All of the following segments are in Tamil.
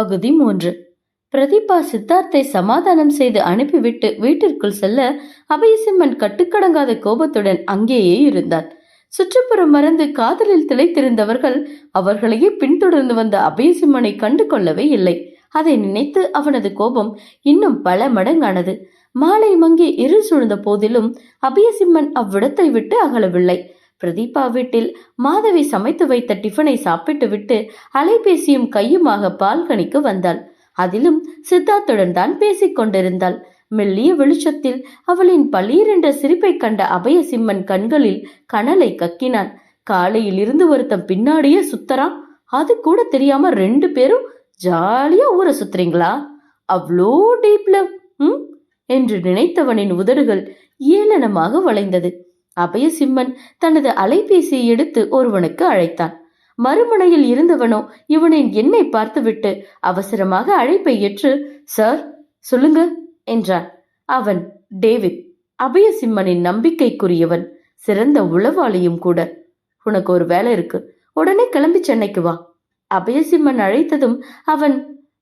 பகுதி 3. பிரதீபா சித்தார்த்தை சமாதானம் செய்து அனுப்பிவிட்டு வீட்டிற்குள் செல்ல அபயசிம்மன் கட்டுக்கடங்காத கோபத்துடன் அங்கேயே இருந்தார். சுற்றுப்புறம் மறந்து காதலில் திளைத்திருந்தவர்கள் அவர்களையே பின்தொடர்ந்து வந்த அபயசிம்மனை கண்டு கொள்ளவே இல்லை. அதை நினைத்து அவனது கோபம் இன்னும் பல மடங்கானது. மாலை மங்கி இருள் சூழ்ந்த போதிலும் அபயசிம்மன் அவ்விடத்தை விட்டு அகலவில்லை. பிரதீபா வீட்டில் மாதவி சமைத்து வைத்த டிஃபனை சாப்பிட்டு விட்டு அலைபேசியும் கையுமாக பால்கனிக்கு வந்தாள். அதிலும் சித்தார்த்துடன் தான் பேசிக் கொண்டிருந்தாள். மெல்லிய வெளிச்சத்தில் அவளின் பளீர் என்ற சிரிப்பை கண்ட அபயசிம்மன் கண்களில் கனலை கக்கினான். காலையில் இருந்து ஒருத்தன் பின்னாடியே சுத்தறான், அது கூட தெரியாம 2 பேரும் ஜாலியா ஊரை சுத்துறீங்களா? அவ்வளோ டீப் லவ் என்று நினைத்தவனின் உதடுகள் ஏளனமாக வளைந்தது. அபயசிம்மன் தனது அலைபேசியை எடுத்து ஒருவனுக்கு அழைத்தான். மறுமுனையில் இருந்தவனோ இவனின் எண்ணை பார்த்துவிட்டு அவசரமாக அழைப்பை ஏற்று, சார் சொல்லுங்க என்றான். அவன் டேவிட், அபயசிம்மனின் நம்பிக்கைக்குரியவன், சிறந்த உளவாளியும் கூட. உனக்கு ஒரு வேலை இருக்கு, உடனே கிளம்பி சென்னைக்கு வா. அபயசிம்மன் அழைத்ததும் அவன்,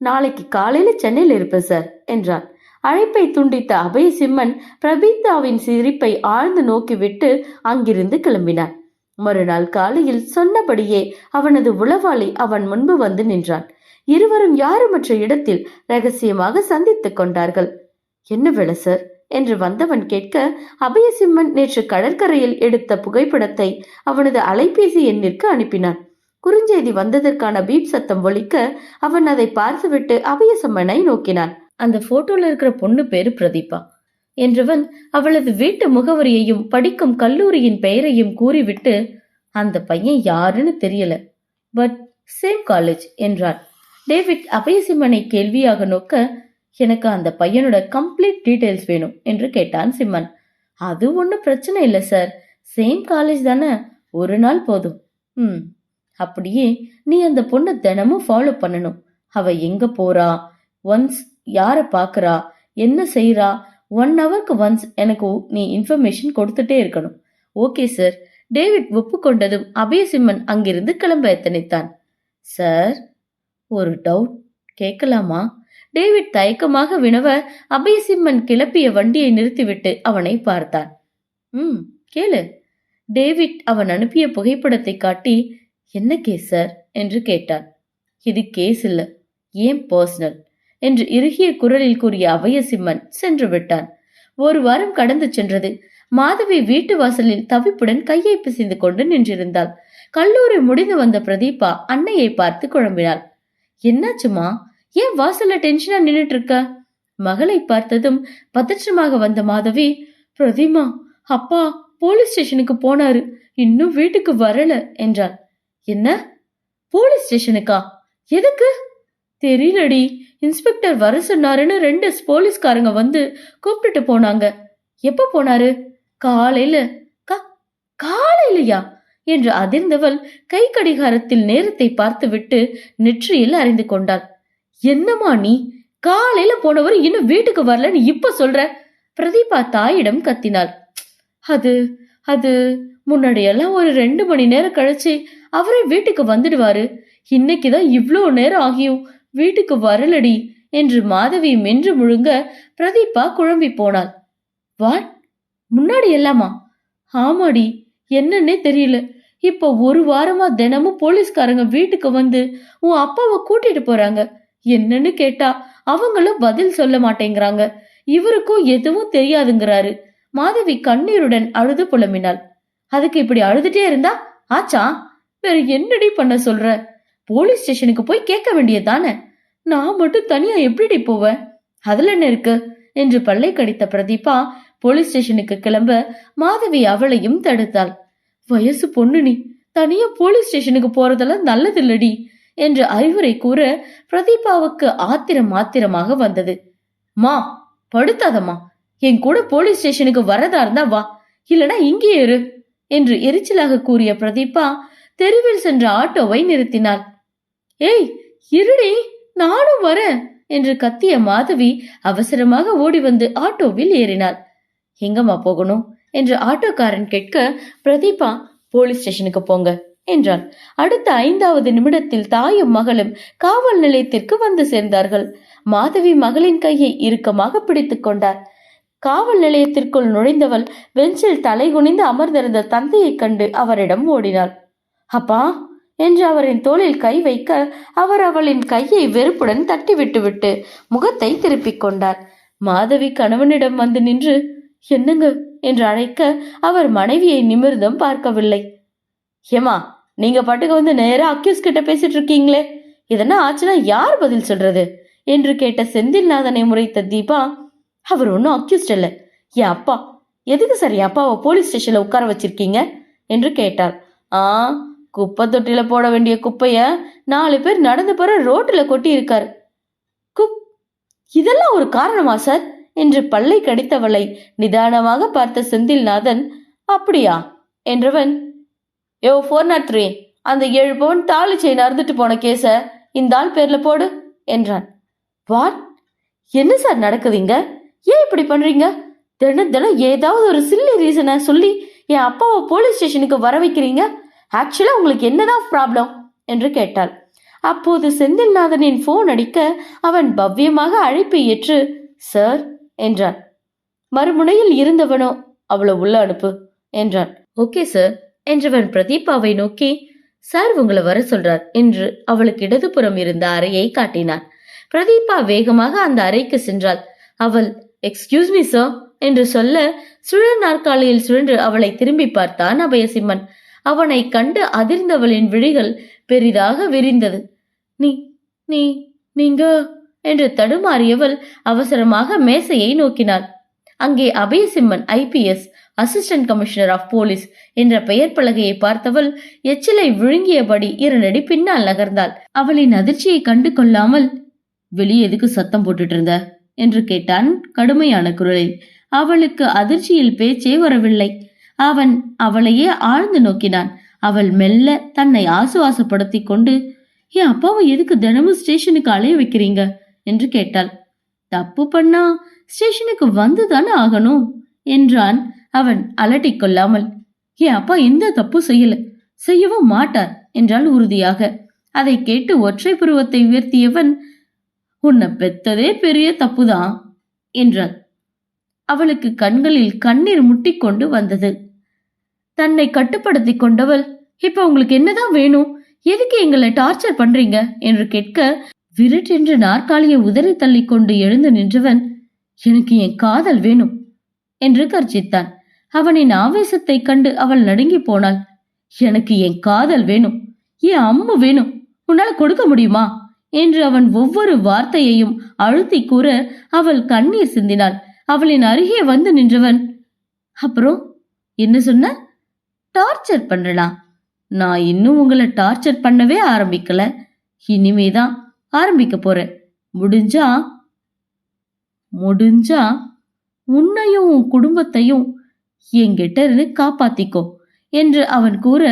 நாளைக்கு காலையில சென்னையில் இருப்பேன் சார் என்றான். அழைப்பை துண்டித்த அபயசிம்மன் பிரபீதாவின் சிரிப்பை ஆழ்ந்து நோக்கிவிட்டு அங்கிருந்து கிளம்பினான். மறுநாள் காலையில் சொன்னபடியே அவனது உளவாளி அவன் முன்பு வந்து நின்றான். இருவரும் யாருமற்ற இடத்தில் ரகசியமாக சந்தித்துக் கொண்டார்கள். என்ன வேலை சார் என்று வந்தவன் கேட்க, அபயசிம்மன் நேற்று கடற்கரையில் எடுத்த புகைப்படத்தை அவனது அலைபேசி எண்ணிற்கு அனுப்பினான். குறுஞ்செய்தி வந்ததற்கான பீப் சத்தம் ஒலிக்க அவன் அதை பார்த்துவிட்டு அபயசிம்மனை நோக்கினான். அந்த போட்டோல இருக்கிற பொண்ணு பேரு பிரதீபா என்றவன் அவளது வீட்டு முகவரியையும் படிக்கும் கல்லூரியின் பெயரையும் கூறிவிட்டு, அந்த பையன் யாருன்னு தெரியல, பட் சேம் காலேஜ் என்றான். டேவிட் அபயசிம்மனை கேள்வியாக நோக்க, எனக்கு அந்த பையனோட கம்ப்ளீட் டீடைல்ஸ் வேணும் என்று கேட்டான் சிம்மன். அது ஒன்றும் பிரச்சனை இல்லை சார், சேம் காலேஜ் தானே, ஒரு நாள் போதும். அப்படியே நீ அந்த பொண்ணை தினமும் ஃபாலோ பண்ணணும். அவ எங்க போறா, ஒன்ஸ் யார பாக்குறா, என்ன செய்யறா, 1 ஹவருக்கு ஒன்ஸ் எனக்கு நீ இன்ஃபர்மேஷன் கொடுத்துட்டே இருக்கணும். Okay sir. டேவிட் ஒப்புக்கொண்டதும் அபயசிம்மன் அங்கிருந்து கிளம்ப எத்தனைத்தான். சார், ஒரு டவுட் கேட்கலாமா? டேவிட் தயக்கமாக வினவ அபயசிம்மன் கிளப்பிய வண்டியை நிறுத்திவிட்டு அவனை பார்த்தான். கேளு. டேவிட் அவன் அனுப்பிய புகைப்படத்தை காட்டி, என்ன கேஸ் சார் என்று கேட்டான். இது கேஸ் இல்ல, ஏன் பர்சனல் என்று இறுகிய குரலில் கூறிய அபயசிம்மன் சென்று விட்டான். 1 வாரம் கடந்து சென்றது. மாதவி வீட்டு வாசலில் தவிப்புடன் கையை பிசைந்து கொண்டு நின்றிருந்தாள். கல்லூரி முடிந்து வந்த பிரதீபா அன்னையை பார்த்து குழம்பினாள். என்னாச்சுமா, ஏன் வாசல்ல டென்ஷனா நின்னுட்டு இருக்க? மகளை பார்த்ததும் பதற்றமாக வந்த மாதவி, பிரதீமா, அப்பா போலீஸ் ஸ்டேஷனுக்கு போனாரு, இன்னும் வீட்டுக்கு வரல என்றாள். என்ன, போலீஸ் ஸ்டேஷனுக்கா? எதுக்கு? தெரியலடி, இன்ஸ்பெக்டர் வர சொன்னாருன்னு 2 போலீஸ்காரங்க வந்து கூப்பிட்டுட்டு போனாங்க. எப்ப போனாரு? காலையில. காலையிலயா என்று அதிர்ந்தவள் கை கடிகாரத்தில் நேரத்தை பார்த்துவிட்டு நெற்றியில் அறிந்து கொண்டாள். என்னமா நீ, காலையில போனவர் இன்னும் வீட்டுக்கு வரலன்னு இப்ப சொல்ற? பிரதீபா தாயிடம் கத்தினாள். அது முன்னாடியெல்லாம் ஒரு 2 மணி நேரம் கழிச்சு அவரே வீட்டுக்கு வந்துடுவாரு. இன்னைக்குதான் இவ்ளோ நேரம் ஆகியும் வீட்டுக்கு வரலடி என்று மாதவி மென்று முழுங்க பிரதீபா குழம்பி போனாள். வாட், முன்னாடி எல்லாமா? ஆமாடி, என்னன்னே தெரியல. இப்ப 1 வாரமா தினமும் போலீஸ்காரங்க வீட்டுக்கு வந்து உன் அப்பாவை கூட்டிட்டு போறாங்க. என்னன்னு கேட்டா அவங்களும் பதில் சொல்ல மாட்டேங்கிறாங்க. இவருக்கும் எதுவும் தெரியாதுங்கிறாரு. மாதவி கண்ணீருடன் அழுது புலம்பினாள். அதுக்கு இப்படி அழுதுட்டே இருந்தா ஆச்சா? வேற என்னடி பண்ண சொல்ற? போலீஸ் ஸ்டேஷனுக்கு போய் கேட்க வேண்டியதானே. நான் மட்டும் தனியா எப்படி போவேன்? அதுல என்ன இருக்கு என்று பல்லை கடித்த பிரதீபா போலீஸ் ஸ்டேஷனுக்கு கிளம்ப மாதவி அவளையும் தடுத்தாள். வயசு பொண்ணு நீ, தனியா போலீஸ் ஸ்டேஷனுக்கு போறதெல்லாம் நல்லதில்லடி என்று அறிவுரை கூற பிரதீபாவுக்கு ஆத்திரமாக வந்தது. மா, படுத்தாதம்மா, என் கூட போலீஸ் ஸ்டேஷனுக்கு வரதா இருந்தா வா, இல்லனா இங்கே இரு என்று எரிச்சலாக கூறிய பிரதீபா தெருவில் சென்ற ஆட்டோவை நிறுத்தினாள். ஏய் இருடி, நானும் வரேன் என்று கத்திய மாதவி அவசரமாக ஓடி வந்து ஆட்டோவில் ஏறினாள். எங்கம்மா போகணும் என்று ஆட்டோக்காரன் கேட்க பிரதீபா, போலீஸ் ஸ்டேஷனுக்கு போங்க என்றான். அடுத்த 5வது நிமிடத்தில் தாயும் மகளும் காவல் நிலையத்திற்கு வந்து சேர்ந்தார்கள். மாதவி மகளின் கையை இறுக்கமாக பிடித்துக் கொண்டார். காவல் நிலையத்திற்குள் நுழைந்தவள் பெஞ்சில் தலை குனிந்து அமர்ந்திருந்த தந்தையை கண்டு அவரிடம் ஓடினாள். அப்பா என்று அவரின் தோளில் கை வைக்க அவர் அவளின் கையை வெறுப்புடன் தட்டி விட்டுவிட்டு முகத்தை திருப்பிக் கொண்டார். மாதவி கணவனிடம் வந்து நின்று என்னங்க என்று அழைக்க அவர் மனைவியை நிமிர்ந்தும் பார்க்கவில்லை. ஏமா, நீங்க பாட்டுக்கு வந்து நேரா அக்யூஸ் கிட்ட பேசிட்டு இருக்கீங்களே, இதென்ன ஆச்சுன்னா யார் பதில் சொல்றது என்று கேட்ட செந்தில்நாதனை முறைத்த தீபா, அவர் ஒன்னும் அக்யூஸ்ட் இல்ல, என் அப்பா. எதுக்கு சார் என் அப்பாவை போலீஸ் ஸ்டேஷன்ல உட்கார வச்சிருக்கீங்க என்று கேட்டார். குப்பை தொட்டில போட வேண்டிய குப்பைய 4 பேர் நடந்து போற ரோட்டுல கொட்டி இருக்காரு. இதெல்லாம் ஒரு காரணமா சார் என்று பல்லை கடித்தவளை நிதானமாக பார்த்த செந்தில்நாதன், அப்படியா என்றவன், 403 அந்த 7 பவுன் தாலி செயின் அறுந்துட்டு போன கேஸ இந்த ஆள் பேர்ல போடு என்றான். வாட்? என்ன சார் நடக்குதுங்க? ஏன் இப்படி பண்றீங்க? தினம் தினம் ஏதாவது ஒரு சில்லி ரீசனை சொல்லி என் அப்பாவை போலீஸ் ஸ்டேஷனுக்கு வர வைக்கிறீங்க. ஆக்சுவலா உங்களுக்கு என்னதான் ப்ராப்ளம் என்று கேட்டாள். அப்போது செந்தில்நாதனின் போன் அடிக்க அவன் பவ்யமாக அழைப்பை ஏற்று சார் என்றான். மறுமுனையில் இருந்தவனோ அவளை உள்ள அனுப்பு என்றான். ஓகே சார் என்றவன் பிரதீபாவை நோக்கி, சார் உங்களை வர சொல்றார் என்று அவளுக்கு இடதுபுறம் இருந்த அறையை காட்டினான். பிரதீபா வேகமாக அந்த அறைக்கு சென்றாள். அவள் எக்ஸ்கியூஸ் மீ சார் என்று சொல்ல சுழல் நாற்காலியில் சுழன்று அவளை திரும்பி பார்த்தான் அபயசிம்மன். அவனை கண்டு அதிர்ந்தவளின் விழிகள் பெரிதாக விரிந்தது. நீங்க என்று தடுமாறியவள் அவசரமாக மேசையை நோக்கினாள். அங்கே Abhayasimhan IPS assistant commissioner of police என்ற பெயர் பலகையை பார்த்தவள் எச்சிலை விழுங்கியபடி 2 அடி பின்னால் நகர்ந்தாள். அவளின் அதிர்ச்சியை கண்டு கொள்ளாமல், வெளியே எதுக்கு சத்தம் போட்டுட்டு இருந்த என்று கேட்டான் கடுமையான குரலில். அவளுக்கு அதிர்ச்சியில் பேச்சே வரவில்லை. அவன் அவளையே ஆழ்ந்து நோக்கினான். அவள் மெல்ல தன்னை ஆசுவாசப்படுத்தி கொண்டு, என் அப்பாவை எதுக்கு தினமும் ஸ்டேஷனுக்கு அலைய வைக்கிறீங்க என்று கேட்டாள். தப்பு பண்ணா ஸ்டேஷனுக்கு வந்துதானே ஆகணும் என்றான் அவன் அலட்டிக் கொள்ளாமல். என் அப்பா எந்த தப்பு செய்யல, செய்யவும் மாட்டார் என்றாள் உறுதியாக. அதை கேட்டு ஒற்றை புருவத்தை உயர்த்தியவன், உன்னை பெத்ததே பெரிய தப்புதான் என்றாள். அவளுக்கு கண்களில் கண்ணீர் முட்டிக்கொண்டு வந்தது. தன்னை கட்டுப்படுத்தி கொண்டவள், இப்ப உங்களுக்கு என்னதான் வேணும், எதுக்கு எங்களை டார்ச்சர் பண்றீங்க என்று கேட்க, விருட்டென்று நாற்காலியை உதறி தள்ளி கொண்டு எழுந்து நின்றவன், எனக்கு என் காதல் வேணும் என்று கர்ஜித்தான். அவனின் ஆவேசத்தை கண்டு அவள் நடுங்கி போனாள். எனக்கு என் காதல் வேணும், என் அம்மு வேணும், உன்னால கொடுக்க முடியுமா என்று அவன் ஒவ்வொரு வார்த்தையையும் அழுத்தி கூற அவள் கண்ணீர் சிந்தினாள். அவளின் அருகே வந்து நின்றவன், அப்புறம் என்ன சொன்ன? டார்ச்சர் பண்ணலாம். நான் இன்னும் உங்களை டார்ச்சர் பண்ணவே ஆரம்பிக்கல, இனிமேதான் ஆரம்பிக்க போறேன். முடிஞ்சா உன்னையும் உன் குடும்பத்தையும் என்கிட்ட இருந்து காப்பாத்திக்கோ என்று அவன் கூற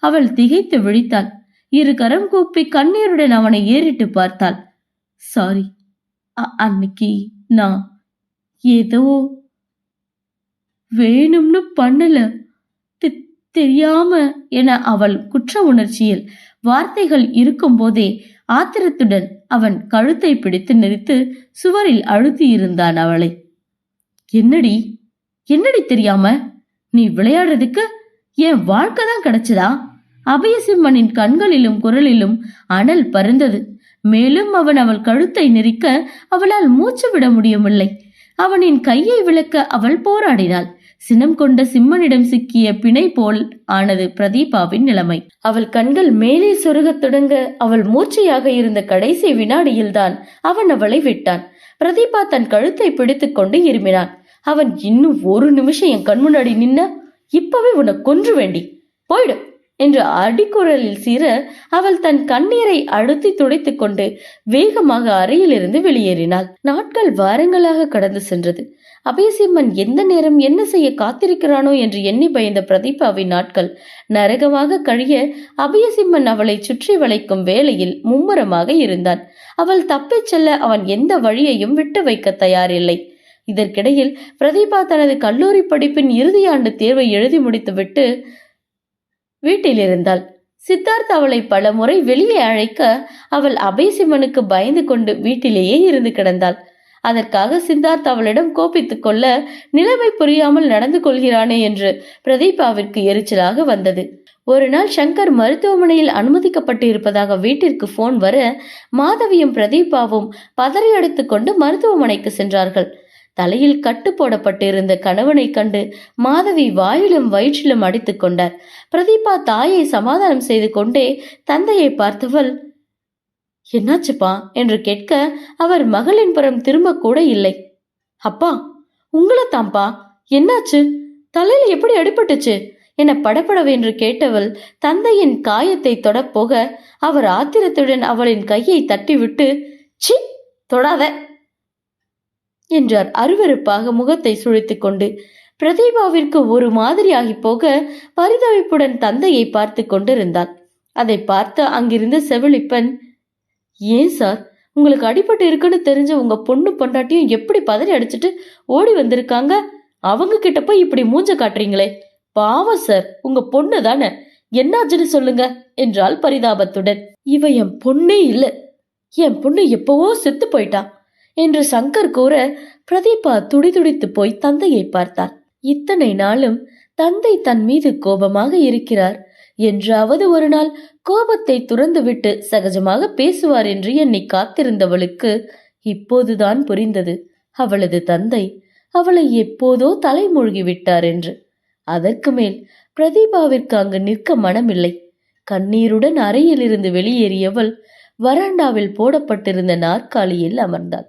அவள் திகைத்து விழித்தாள். 2 கரம் கூப்பி கண்ணீருடன் அவனை ஏறிட்டு பார்த்தாள். சாரி, அன்னைக்கு நான் ஏதோ வேணும்னு பண்ணல, தெரியாம என அவள் குற்ற உணர்ச்சியில் வார்த்தைகள் இருக்கும் போதே ஆத்திரத்துடன் அவன் கழுத்தை பிடித்து நிறுத்து சுவரில் அழுத்தி இருந்தான் அவளை. என்னடி தெரியாம? நீ விளையாடுறதுக்கு என் வாழ்க்கை தான் கிடைச்சதா? அபயசிம்மனின் கண்களிலும் குரலிலும் அனல் பறந்தது. மேலும் அவன் அவள் கழுத்தை நெரிக்க அவளால் மூச்சு விட முடியவில்லை. அவனின் கையை விளக்க அவள் போராடினாள். சினம் கொண்ட சிம்மனிடம் சிக்கிய பிணை போல் ஆனது பிரதீபாவின் நிலைமை. அவள் கண்கள் மேலே சொருகத் தொடங்க அவள் மூச்சையாக இருந்த கடைசி வினாடியில்தான் அவன் அவளை விட்டான். பிரதீபா தன் கழுத்தை பிடித்துக் கொண்டு இருமினான். அவன், இன்னும் 1 நிமிஷம் என் கண் முன்னாடி நின்ன இப்பவே உன்னை கொன்று வேண்டி போயிடு என்று அடிக்குரலில் சீர அவள் தன் கண்ணீரை அழுத்தி துடைத்துக் கொண்டு வேகமாக அறையிலிருந்து வெளியேறினாள். நாட்கள் வாரங்களாக கடந்து சென்றது. அபயசிம்மன் எந்த நேரம் என்ன செய்ய காத்திருக்கிறானோ என்று எண்ணி பயந்த பிரதீபாவின் நாட்கள் நரகமாக கழிய அபயசிம்மன் அவளை சுற்றி வளைக்கும் வேளையில் மும்முரமாக இருந்தான். அவள் தப்பிச் செல்ல அவன் எந்த வழியையும் விட்டு வைக்க தயாரில்லை. இதற்கிடையில் பிரதீபா தனது கல்லூரி படிப்பின் இறுதி ஆண்டு தேர்வை எழுதி முடித்துவிட்டு வீட்டில் இருந்தாள். சித்தார்த் அவளை பல முறை வெளியே அழைக்க அவள் அபயசிம்மனுக்கு பயந்து கொண்டு வீட்டிலேயே இருந்து கிடந்தாள். அதற்காக சித்தார்த் அவளிடம் கோபித்துக் கொள்ள நிலைமை புரியாமல் நடந்து கொள்கிறானே என்று பிரதீபாவிற்கு எரிச்சலாக வந்தது. ஒரு நாள் சங்கர் மருத்துவமனையில் அனுமதிக்கப்பட்டு இருப்பதாக வீட்டிற்கு போன் வர மாதவியும் பிரதீபாவும் பதறி அடித்துக் கொண்டு மருத்துவமனைக்கு சென்றார்கள். தலையில் கட்டு போடப்பட்டிருந்த கணவனை கண்டு மாதவி வாயிலும் வயிற்றிலும் அடித்துக் கொண்டார். பிரதீபா தாயை சமாதானம் செய்து கொண்டே தந்தையை பார்த்தவள், என்னாச்சுப்பா என்று கேட்க அவர் மகளின் புறம் திரும்ப கூட இல்லை. அப்பா, உங்களை தான்ப்பா, என்னாச்சு? தலையில எப்படி அடிபட்டுச்சு என படபடவென்று கேட்டவள் தந்தையின் காயத்தை தொடப்போக அவர் ஆத்திரத்துடன் அவளின் கையை தட்டிவிட்டு, சி தொடாத என்றார் அருவருப்பாக முகத்தை சுழித்துக் கொண்டு. பிரதீபாவிற்கு ஒரு மாதிரியாகி போக பரிதவிப்புடன் தந்தையை பார்த்து கொண்டிருந்தாள். அதை பார்த்து அங்கிருந்த செவிலிப்பன், ஏன் சார், உங்களுக்கு அடிபட்டு இருக்குன்னு தெரிஞ்ச உங்க பொண்ணு பொண்டாட்டியும் எப்படி பதறி அடிச்சுட்டு ஓடி வந்திருக்காங்க, அவங்க கிட்ட போய் இப்படி மூஞ்ச காட்டுறீங்களே, பாவம் சார், உங்க பொண்ணு தானே, என்னாச்சுன்னு சொல்லுங்க என்றாள் பரிதாபத்துடன். இவ என் பொண்ணே இல்ல, என் பொண்ணு எப்பவோ செத்து போயிட்டா என்று சங்கர் கூற பிரதீபா துடிதுடித்து போய் தந்தையை பார்த்தார். இத்தனை நாளும் தந்தை தன் மீது கோபமாக இருக்கிறார், என்றாவது ஒரு நாள் கோபத்தை துறந்துவிட்டு சகஜமாக பேசுவார் என்று எண்ணி காத்திருந்தவளுக்கு இப்போதுதான் புரிந்தது அவளது தந்தை அவளை எப்போதோ தலைமூழ்கி விட்டார் என்று. அதற்கு மேல் பிரதீபாவிற்கு அங்கு நிற்க மனமில்லை. கண்ணீருடன் அறையில் இருந்து வெளியேறியவள் வராண்டாவில் போடப்பட்டிருந்த நாற்காலியில் அமர்ந்தாள்.